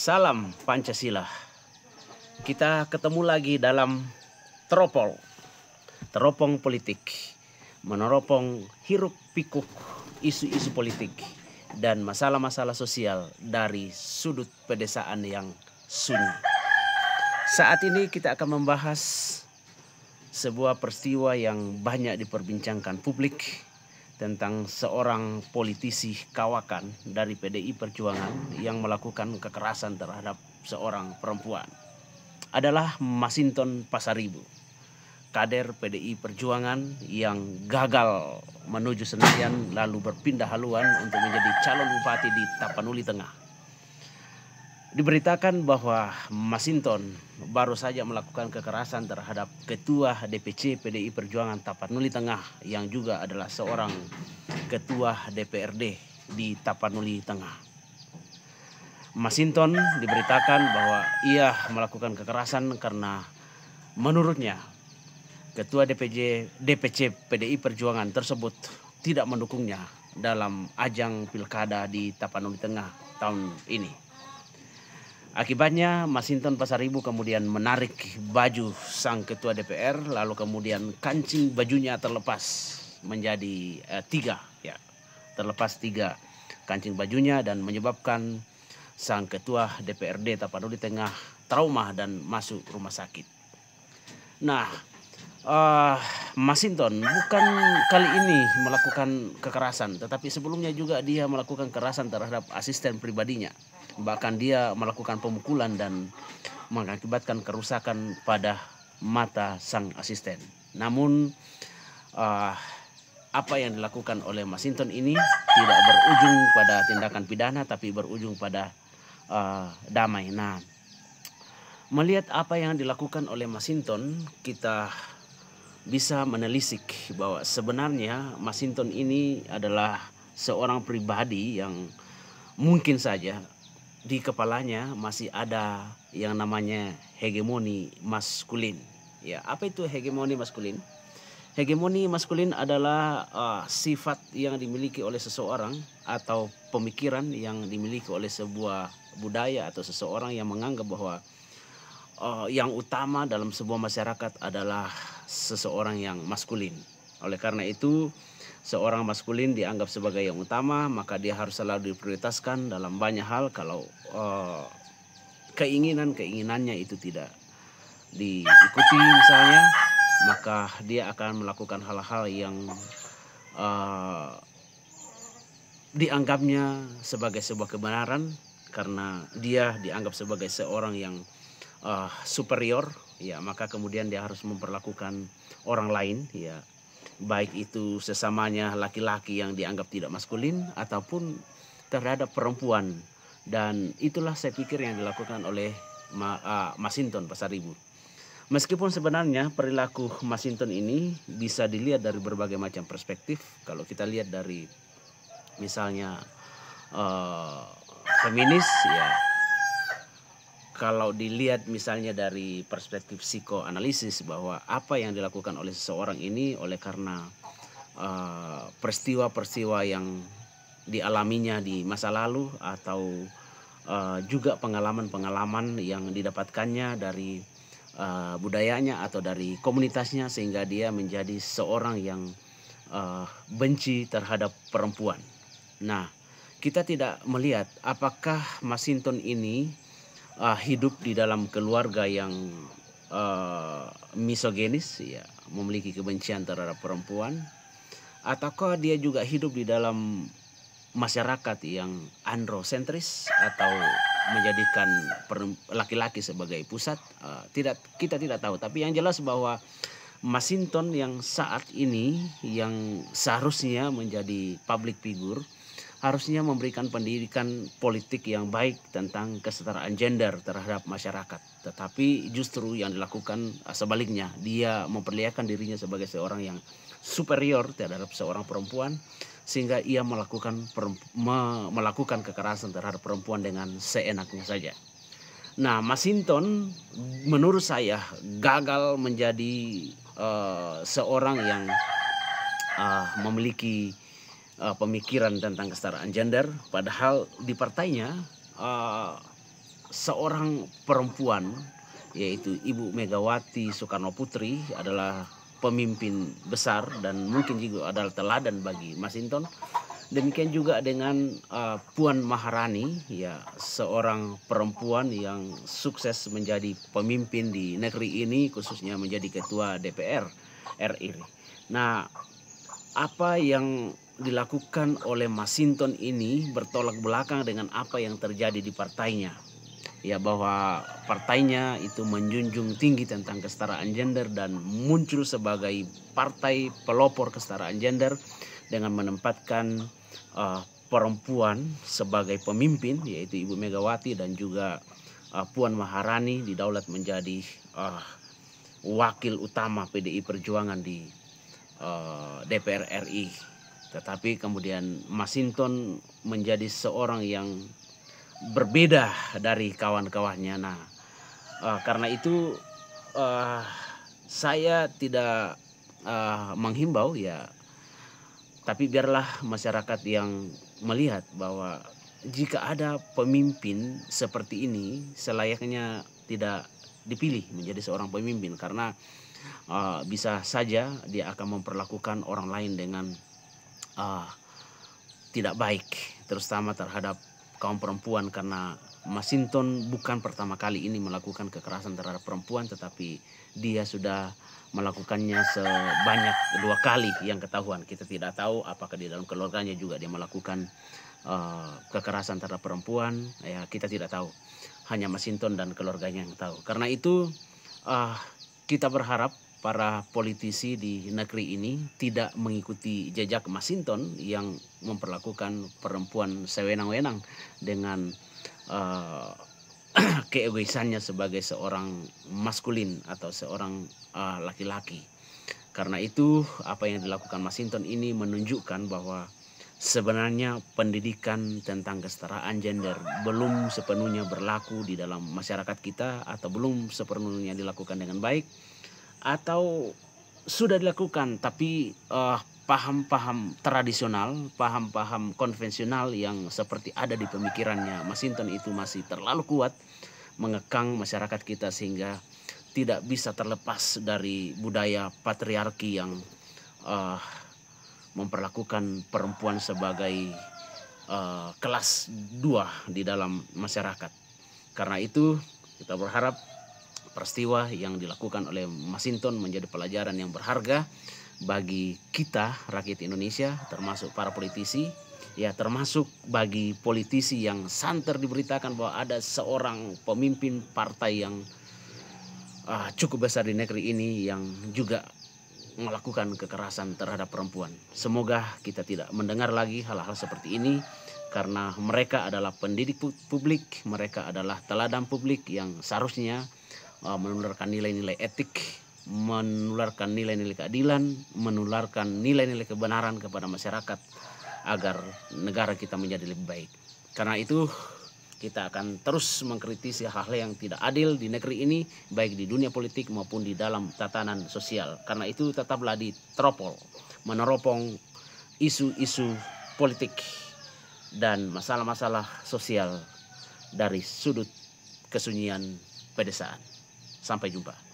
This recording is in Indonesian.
Salam Pancasila. Kita ketemu lagi dalam teropong politik, meneropong hiruk pikuk isu-isu politik dan masalah-masalah sosial dari sudut pedesaan yang sunyi. Saat ini kita akan membahas sebuah peristiwa yang banyak diperbincangkan publik tentang seorang politisi kawakan dari PDI Perjuangan yang melakukan kekerasan terhadap seorang perempuan. Adalah Masinton Pasaribu, kader PDI Perjuangan yang gagal menuju Senayan lalu berpindah haluan untuk menjadi calon bupati di Tapanuli Tengah. Diberitakan bahwa Masinton baru saja melakukan kekerasan terhadap Ketua DPC PDI Perjuangan Tapanuli Tengah yang juga adalah seorang Ketua DPRD di Tapanuli Tengah. Masinton diberitakan bahwa ia melakukan kekerasan karena menurutnya Ketua DPC PDI Perjuangan tersebut tidak mendukungnya dalam ajang pilkada di Tapanuli Tengah tahun ini. Akibatnya Masinton Pasaribu kemudian menarik baju sang ketua DPR, lalu kemudian kancing bajunya terlepas menjadi terlepas tiga kancing bajunya dan menyebabkan sang ketua DPRD Tapanuli Tengah trauma dan masuk rumah sakit. Nah, Masinton bukan kali ini melakukan kekerasan, tetapi sebelumnya juga dia melakukan kekerasan terhadap asisten pribadinya. Bahkan dia melakukan pemukulan dan mengakibatkan kerusakan pada mata sang asisten. Namun apa yang dilakukan oleh Masinton ini tidak berujung pada tindakan pidana, tapi berujung pada damai. Nah, melihat apa yang dilakukan oleh Masinton, kita bisa menelisik bahwa sebenarnya Masinton ini adalah seorang pribadi yang mungkin saja di kepalanya masih ada yang namanya hegemoni maskulin. Ya, apa itu hegemoni maskulin? Hegemoni maskulin adalah sifat yang dimiliki oleh seseorang atau pemikiran yang dimiliki oleh sebuah budaya atau seseorang yang menganggap bahwa yang utama dalam sebuah masyarakat adalah seseorang yang maskulin. Oleh karena itu, seorang maskulin dianggap sebagai yang utama, maka dia harus selalu diprioritaskan dalam banyak hal. Kalau keinginannya itu tidak diikuti misalnya, maka dia akan melakukan hal-hal yang dianggapnya sebagai sebuah kebenaran karena dia dianggap sebagai seorang yang superior, ya, maka kemudian dia harus memperlakukan orang lain, ya, baik itu sesamanya laki-laki yang dianggap tidak maskulin ataupun terhadap perempuan. Dan itulah saya pikir yang dilakukan oleh Masinton Pasaribu. Meskipun sebenarnya perilaku Masinton ini bisa dilihat dari berbagai macam perspektif. Kalau kita lihat dari misalnya feminis, ya, kalau dilihat misalnya dari perspektif psikoanalisis bahwa apa yang dilakukan oleh seseorang ini oleh karena peristiwa-peristiwa yang dialaminya di masa lalu atau juga pengalaman-pengalaman yang didapatkannya dari budayanya atau dari komunitasnya sehingga dia menjadi seorang yang benci terhadap perempuan. Nah, kita tidak melihat apakah Masinton ini hidup di dalam keluarga yang misoginis, ya, memiliki kebencian terhadap perempuan, ataukah dia juga hidup di dalam masyarakat yang androsentris atau menjadikan laki-laki sebagai pusat. Kita tidak tahu, tapi yang jelas bahwa Masinton yang saat ini yang seharusnya menjadi public figure harusnya memberikan pendidikan politik yang baik tentang kesetaraan gender terhadap masyarakat. Tetapi justru yang dilakukan sebaliknya. Dia memperlihatkan dirinya sebagai seorang yang superior terhadap seorang perempuan, sehingga ia melakukan kekerasan terhadap perempuan dengan seenaknya saja. Nah, Masinton menurut saya gagal menjadi seorang yang memiliki pemikiran tentang kesetaraan gender, padahal di partainya seorang perempuan yaitu Ibu Megawati Soekarno Putri adalah pemimpin besar dan mungkin juga adalah teladan bagi Masinton. Demikian juga dengan Puan Maharani, ya, seorang perempuan yang sukses menjadi pemimpin di negeri ini, khususnya menjadi ketua DPR RI. Nah, apa yang dilakukan oleh Masinton ini bertolak belakang dengan apa yang terjadi di partainya. Ya, bahwa partainya itu menjunjung tinggi tentang kesetaraan gender dan muncul sebagai partai pelopor kesetaraan gender dengan menempatkan perempuan sebagai pemimpin, yaitu Ibu Megawati dan juga Puan Maharani didaulat menjadi wakil utama PDI Perjuangan di DPR RI. Tetapi kemudian Masinton menjadi seorang yang berbeda dari kawan-kawannya. Nah, karena itu saya tidak menghimbau, ya, tapi biarlah masyarakat yang melihat bahwa jika ada pemimpin seperti ini selayaknya tidak dipilih menjadi seorang pemimpin, karena bisa saja dia akan memperlakukan orang lain dengan tidak baik, terutama terhadap kaum perempuan, karena Masinton bukan pertama kali ini melakukan kekerasan terhadap perempuan, tetapi dia sudah melakukannya sebanyak 2 kali yang ketahuan. Kita tidak tahu apakah di dalam keluarganya juga dia melakukan kekerasan terhadap perempuan, ya, kita tidak tahu. Hanya Masinton dan keluarganya yang tahu. Karena itu kita berharap para politisi di negeri ini tidak mengikuti jejak Masinton yang memperlakukan perempuan sewenang-wenang dengan keegoisannya sebagai seorang maskulin atau seorang laki-laki. Karena itu apa yang dilakukan Masinton ini menunjukkan bahwa sebenarnya pendidikan tentang kesetaraan gender belum sepenuhnya berlaku di dalam masyarakat kita, atau belum sepenuhnya dilakukan dengan baik, atau sudah dilakukan tapi paham-paham tradisional, paham-paham konvensional yang seperti ada di pemikirannya Masinton itu masih terlalu kuat mengekang masyarakat kita, sehingga tidak bisa terlepas dari budaya patriarki yang memperlakukan perempuan sebagai kelas 2 di dalam masyarakat. Karena itu kita berharap peristiwa yang dilakukan oleh Masinton menjadi pelajaran yang berharga bagi kita rakyat Indonesia, termasuk para politisi, ya, termasuk bagi politisi yang santer diberitakan bahwa ada seorang pemimpin partai yang cukup besar di negeri ini yang juga melakukan kekerasan terhadap perempuan. Semoga kita tidak mendengar lagi hal-hal seperti ini, karena mereka adalah pendidik publik, mereka adalah teladan publik yang seharusnya menularkan nilai-nilai etik, menularkan nilai-nilai keadilan, menularkan nilai-nilai kebenaran kepada masyarakat agar negara kita menjadi lebih baik. Karena itu kita akan terus mengkritisi hal-hal yang tidak adil di negeri ini, baik di dunia politik maupun di dalam tatanan sosial. Karena itu tetaplah diteropong, meneropong isu-isu politik dan masalah-masalah sosial dari sudut kesunyian pedesaan. Sampai jumpa.